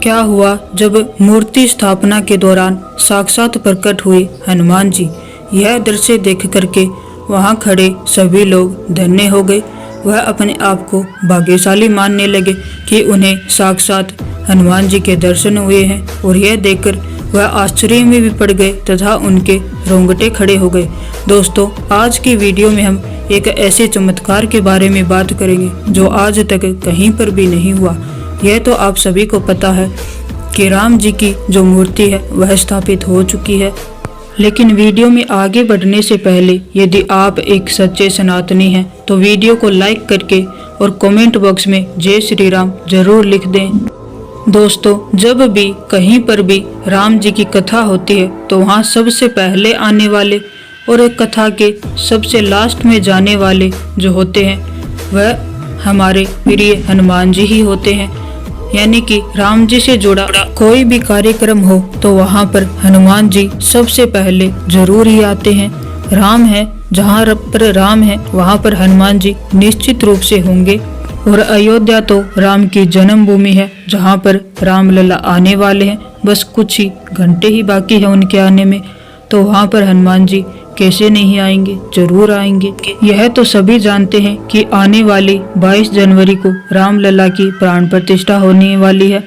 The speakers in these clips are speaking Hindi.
क्या हुआ जब मूर्ति स्थापना के दौरान साक्षात प्रकट हुए हनुमान जी। यह दृश्य देख करके वहां खड़े सभी लोग धन्य हो गए। वह अपने आप को भाग्यशाली मानने लगे कि उन्हें साक्षात हनुमान जी के दर्शन हुए हैं, और यह देखकर वह आश्चर्य में भी पड़ गए तथा उनके रोंगटे खड़े हो गए। दोस्तों, आज की वीडियो में हम एक ऐसे चमत्कार के बारे में बात करेंगे जो आज तक कहीं पर भी नहीं हुआ। यह तो आप सभी को पता है कि राम जी की जो मूर्ति है वह स्थापित हो चुकी है, लेकिन वीडियो में आगे बढ़ने से पहले यदि आप एक सच्चे सनातनी हैं तो वीडियो को लाइक करके और कमेंट बॉक्स में जय श्री राम जरूर लिख दें। दोस्तों, जब भी कहीं पर भी राम जी की कथा होती है तो वहाँ सबसे पहले आने वाले और एक कथा के सबसे लास्ट में जाने वाले जो होते हैं वह हमारे प्रिय हनुमान जी ही होते हैं। यानी कि राम जी से जुड़ा कोई भी कार्यक्रम हो तो वहाँ पर हनुमान जी सबसे पहले जरूर ही आते हैं। राम है जहाँ पर राम है वहाँ पर हनुमान जी निश्चित रूप से होंगे। और अयोध्या तो राम की जन्मभूमि है जहाँ पर राम लला आने वाले हैं। बस कुछ ही घंटे ही बाकी है उनके आने में, तो वहाँ पर हनुमान जी कैसे नहीं आएंगे, जरूर आएंगे। यह तो सभी जानते हैं कि आने वाली 22 जनवरी को राम लला की प्राण प्रतिष्ठा होने वाली है।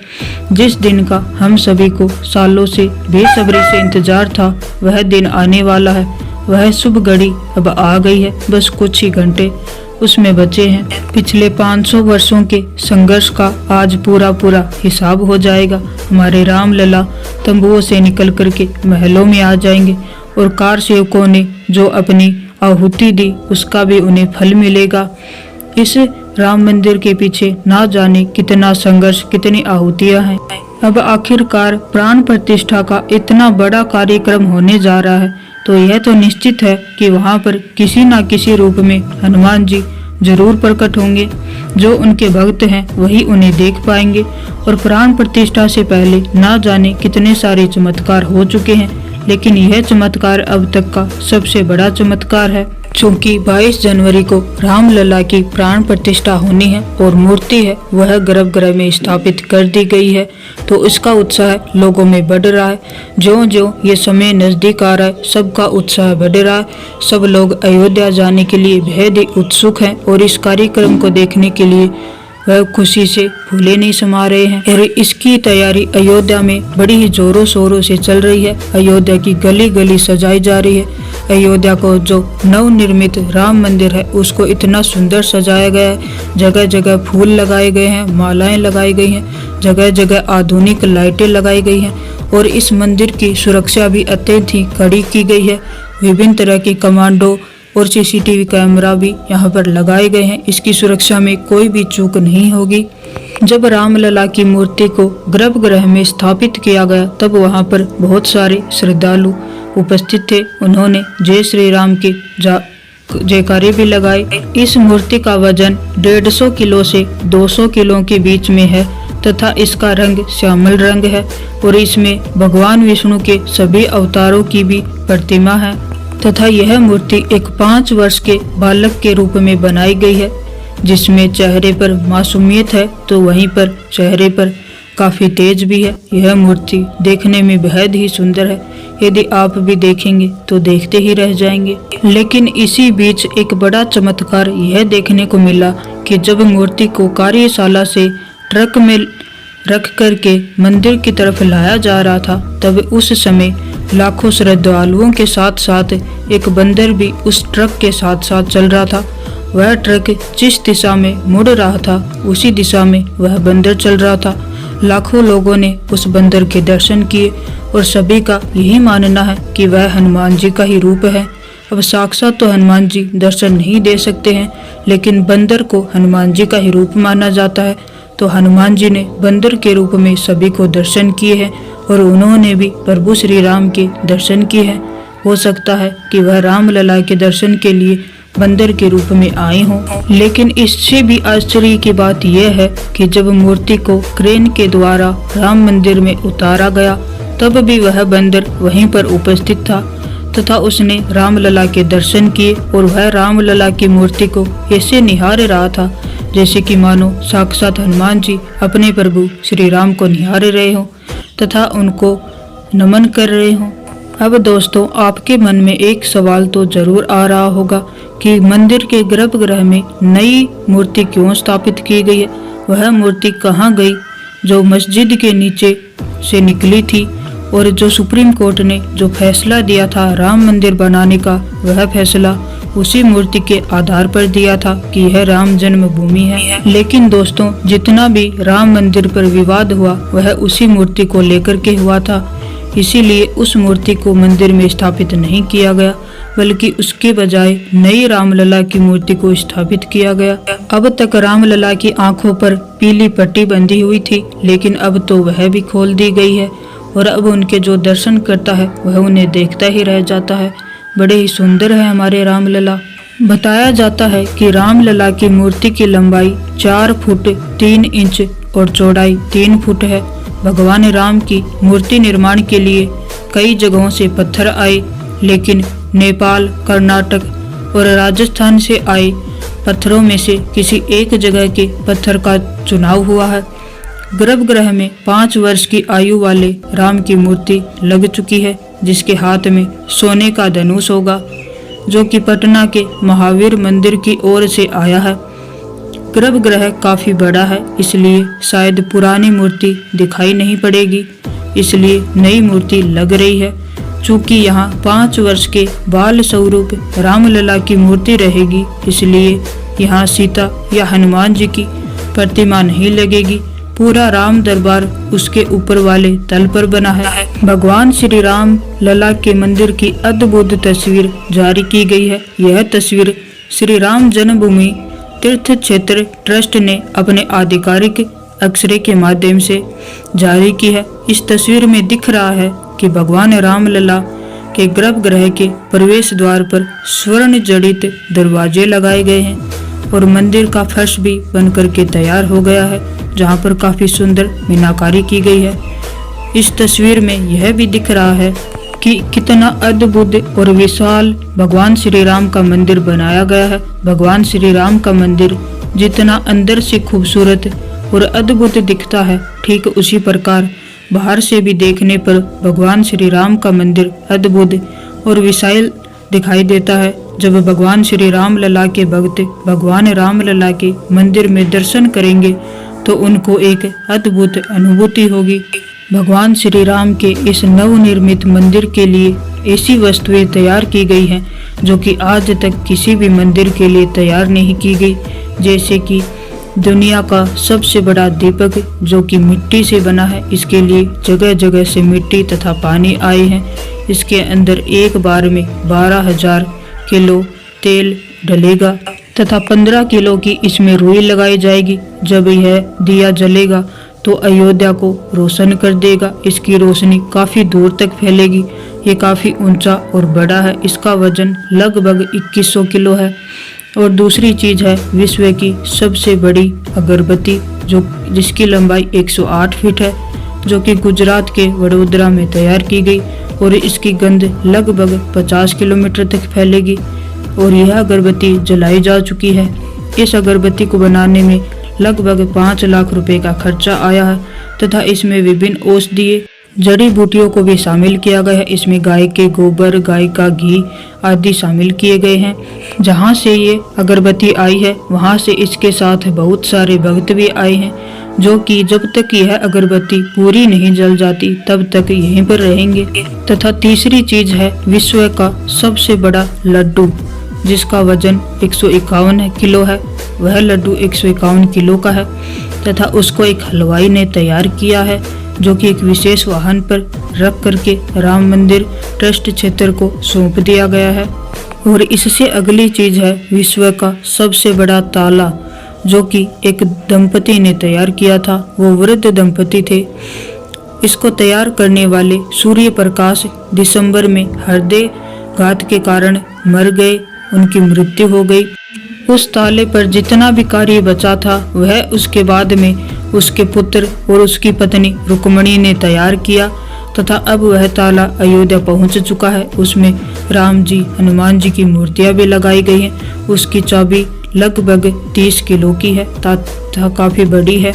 जिस दिन का हम सभी को सालों से बेसब्री से इंतजार था वह दिन आने वाला है। वह शुभ घड़ी अब आ गई है। बस कुछ ही घंटे उसमें बचे हैं। पिछले 500 वर्षों के संघर्ष का आज पूरा हिसाब हो जाएगा। हमारे राम लला तंबुओं से निकल करके महलों में आ जाएंगे, और कार सेवकों ने जो अपनी आहुति दी उसका भी उन्हें फल मिलेगा। इस राम मंदिर के पीछे ना जाने कितना संघर्ष, कितनी आहुतियां हैं। अब आखिरकार प्राण प्रतिष्ठा का इतना बड़ा कार्यक्रम होने जा रहा है, तो यह तो निश्चित है कि वहां पर किसी न किसी रूप में हनुमान जी जरूर प्रकट होंगे। जो उनके भक्त हैं वही उन्हें देख पाएंगे। और प्राण प्रतिष्ठा से पहले ना जाने कितने सारे चमत्कार हो चुके हैं, लेकिन यह चमत्कार अब तक का सबसे बड़ा चमत्कार है। चूँकि 22 जनवरी को राम लला की प्राण प्रतिष्ठा होनी है और मूर्ति है वह गर्भगृह में स्थापित कर दी गई है, तो इसका उत्साह लोगों में बढ़ रहा है। ज्यों-ज्यों ये समय नजदीक आ रहा है सबका उत्साह बढ़ रहा है। सब लोग अयोध्या जाने के लिए बेहद ही उत्सुक हैं, और इस कार्यक्रम को देखने के लिए वह खुशी से फूले नहीं समा रहे हैं। और इसकी तैयारी अयोध्या में बड़ी ही जोरों शोरों से चल रही है। अयोध्या की गली गली सजाई जा रही है। अयोध्या को जो नवनिर्मित राम मंदिर है उसको इतना सुंदर सजाया गया है। जगह जगह फूल लगाए गए हैं, मालाएं लगाई गई हैं, जगह जगह आधुनिक लाइटें लगाई गई हैं, और इस मंदिर की सुरक्षा भी अत्यंत ही कड़ी की गई है। विभिन्न तरह के कमांडो और सीसीटीवी कैमरा भी यहाँ पर लगाए गए हैं। इसकी सुरक्षा में कोई भी चूक नहीं होगी। जब राम लला की मूर्ति को गर्भगृह में स्थापित किया गया तब वहाँ पर बहुत सारे श्रद्धालु उपस्थित थे। उन्होंने जय श्री राम की जयकारे भी लगाए। इस मूर्ति का वजन 150 किलो से 200 किलो के बीच में है, तथा इसका रंग श्यामल रंग है, और इसमें भगवान विष्णु के सभी अवतारों की भी प्रतिमा है। तथा यह मूर्ति एक 5 वर्ष के बालक के रूप में बनाई गई है, जिसमें चेहरे पर मासूमियत है तो वहीं पर चेहरे पर काफी तेज भी है। यह मूर्ति देखने में बेहद ही सुंदर है। यदि आप भी देखेंगे तो देखते ही रह जाएंगे। लेकिन इसी बीच एक बड़ा चमत्कार यह देखने को मिला कि जब मूर्ति को कार्यशाला से ट्रक में रख करके मंदिर की तरफ लाया जा रहा था तब उस समय लाखों श्रद्धालुओं के साथ साथ एक बंदर भी उस ट्रक के साथ साथ चल रहा था। वह ट्रक जिस दिशा में मुड़ रहा था उसी दिशा में वह बंदर चल रहा था। लाखों लोगों ने उस बंदर के दर्शन किए, और सभी का यही मानना है कि वह हनुमान जी का ही रूप है। अब साक्षात तो हनुमान जी दर्शन नहीं दे सकते हैं, लेकिन बंदर को हनुमान जी का ही रूप माना जाता है। तो हनुमान जी ने बंदर के रूप में सभी को दर्शन किए हैं, और उन्होंने भी प्रभु श्री राम के दर्शन किए हैं। हो सकता है कि वह राम लला के दर्शन के लिए बंदर के रूप में आए हों। लेकिन इससे भी आश्चर्य की बात यह है कि जब मूर्ति को क्रेन के द्वारा राम मंदिर में उतारा गया तब भी वह बंदर वहीं पर उपस्थित था, तथा उसने राम लला के दर्शन किए, और वह राम लला की मूर्ति को ऐसे निहार रहा था जैसे कि मानो साक्षात हनुमान जी अपने प्रभु श्री राम को निहार रहे हों तथा उनको नमन कर रहे हों। अब दोस्तों, आपके मन में एक सवाल तो जरूर आ रहा होगा कि मंदिर के गर्भगृह में नई मूर्ति क्यों स्थापित की गई है, वह मूर्ति कहाँ गई जो मस्जिद के नीचे से निकली थी, और जो सुप्रीम कोर्ट ने जो फैसला दिया था राम मंदिर बनाने का, वह फैसला उसी मूर्ति के आधार पर दिया था कि यह राम जन्मभूमि है। लेकिन दोस्तों, जितना भी राम मंदिर पर विवाद हुआ वह उसी मूर्ति को लेकर के हुआ था, इसीलिए उस मूर्ति को मंदिर में स्थापित नहीं किया गया, बल्कि उसके बजाय नई रामलला की मूर्ति को स्थापित किया गया। अब तक रामलला की आंखों पर पीली पट्टी बंधी हुई थी, लेकिन अब तो वह भी खोल दी गई है और अब उनके जो दर्शन करता है वह उन्हें देखता ही रह जाता है। बड़े ही सुंदर है हमारे रामलला। बताया जाता है कि रामलला की मूर्ति की लंबाई 4 फुट 3 इंच और चौड़ाई 3 फुट है। भगवान राम की मूर्ति निर्माण के लिए कई जगहों से पत्थर आए, लेकिन नेपाल, कर्नाटक और राजस्थान से आए पत्थरों में से किसी एक जगह के पत्थर का चुनाव हुआ है। गर्भगृह में 5 वर्ष की आयु वाले राम की मूर्ति लग चुकी है, जिसके हाथ में सोने का धनुष होगा, जो कि पटना के महावीर मंदिर की ओर से आया है। गर्भगृह काफी बड़ा है, इसलिए शायद पुरानी मूर्ति दिखाई नहीं पड़ेगी, इसलिए नई मूर्ति लग रही है। चूँकि यहाँ 5 वर्ष के बाल स्वरूप रामलला की मूर्ति रहेगी, इसलिए यहाँ सीता या हनुमान जी की प्रतिमा नहीं लगेगी। पूरा राम दरबार उसके ऊपर वाले तल पर बना है। भगवान श्री राम लला के मंदिर की अद्भुत तस्वीर जारी की गई है। यह तस्वीर श्री राम जन्मभूमि तीर्थ क्षेत्र ट्रस्ट ने अपने आधिकारिक अक्षरे के माध्यम से जारी की है। इस तस्वीर में दिख रहा है कि भगवान रामलला के गर्भगृह के प्रवेश द्वार पर स्वर्ण जड़ित दरवाजे लगाए गए हैं और मंदिर का फर्श भी बनकर के तैयार हो गया है, जहां पर काफी सुंदर मीनाकारी की गई है। इस तस्वीर में यह भी दिख रहा है कि कितना अद्भुत और विशाल भगवान श्री राम का मंदिर बनाया गया है। भगवान श्री राम का मंदिर जितना अंदर से खूबसूरत और अद्भुत दिखता है, ठीक उसी प्रकार बाहर से भी देखने पर भगवान श्री राम का मंदिर अद्भुत और विशाल दिखाई देता है। जब भगवान श्री राम लला के भक्त भगवान राम लला के मंदिर में दर्शन करेंगे तो उनको एक अद्भुत अनुभूति होगी। भगवान श्री राम के इस नवनिर्मित मंदिर के लिए ऐसी वस्तुएं तैयार की गई हैं जो कि आज तक किसी भी मंदिर के लिए तैयार नहीं की गई, जैसे कि दुनिया का सबसे बड़ा दीपक जो कि मिट्टी से बना है। इसके लिए जगह जगह से मिट्टी तथा पानी आए हैं। इसके अंदर एक बार में 12,000 किलो तेल डलेगा तथा 15 किलो की इसमें रुई लगाई जाएगी। जब यह दिया जलेगा तो अयोध्या को रोशन कर देगा। इसकी रोशनी काफी दूर तक फैलेगी। ये काफी ऊंचा और बड़ा है। इसका वजन लगभग 2100 किलो है। और दूसरी चीज है विश्व की सबसे बड़ी अगरबत्ती जिसकी लंबाई 108 फीट है, जो कि गुजरात के वडोदरा में तैयार की गई और इसकी गंध लगभग 50 किलोमीटर तक फैलेगी और यह अगरबत्ती जलाई जा चुकी है। इस अगरबत्ती को बनाने में लगभग 5 लाख रुपए का खर्चा आया है तथा इसमें विभिन्न औषधीय जड़ी बूटियों को भी शामिल किया गया है। इसमें गाय के गोबर, गाय का घी आदि शामिल किए गए हैं। जहां से ये अगरबत्ती आई है वहां से इसके साथ बहुत सारे भक्त भी आए हैं, जो कि जब तक यह अगरबत्ती पूरी नहीं जल जाती तब तक यहीं पर रहेंगे। तथा तीसरी चीज है विश्व का सबसे बड़ा लड्डू, जिसका वजन 151 किलो है। वह लड्डू 151 किलो का है तथा उसको एक हलवाई ने तैयार किया है, जो कि एक विशेष वाहन पर रख करके राम मंदिर ट्रस्ट क्षेत्र को सौंप दिया गया है। और इससे अगली चीज है विश्व का सबसे बड़ा ताला, जो कि एक दंपति ने तैयार किया था। वो वृद्ध दंपति थे। इसको तैयार करने वाले सूर्य प्रकाश दिसंबर में हृदय घात के कारण मर गए, उनकी मृत्यु हो गई। उस ताले पर जितना भी कार्य बचा था वह उसके बाद में उसके पुत्र और उसकी पत्नी रुक्मणी ने तैयार किया तथा अब वह ताला अयोध्या पहुंच चुका है। उसमें राम जी, हनुमान जी की मूर्तियां भी लगाई गई हैं। उसकी चाबी लगभग 30 किलो की है तथा काफी बड़ी है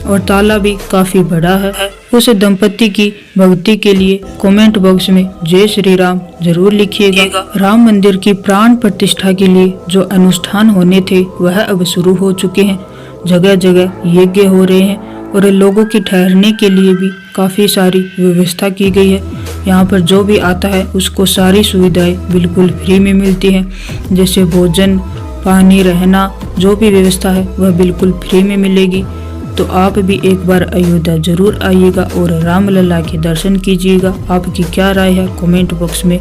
और ताला भी काफी बड़ा है। उस दंपति की भक्ति के लिए कमेंट बॉक्स में जय श्री राम जरूर लिखिएगा। राम मंदिर की प्राण प्रतिष्ठा के लिए जो अनुष्ठान होने थे वह अब शुरू हो चुके हैं। जगह जगह यज्ञ हो रहे हैं और लोगों की ठहरने के लिए भी काफी सारी व्यवस्था की गई है। यहाँ पर जो भी आता है उसको सारी सुविधाएं बिल्कुल फ्री में मिलती हैं, जैसे भोजन, पानी, रहना, जो भी व्यवस्था है वह बिल्कुल फ्री में मिलेगी। तो आप भी एक बार अयोध्या जरूर आइएगा और रामलला के दर्शन कीजिएगा। आपकी क्या राय है कमेंट बॉक्स में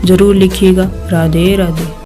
जरूर लिखिएगा। राधे राधे।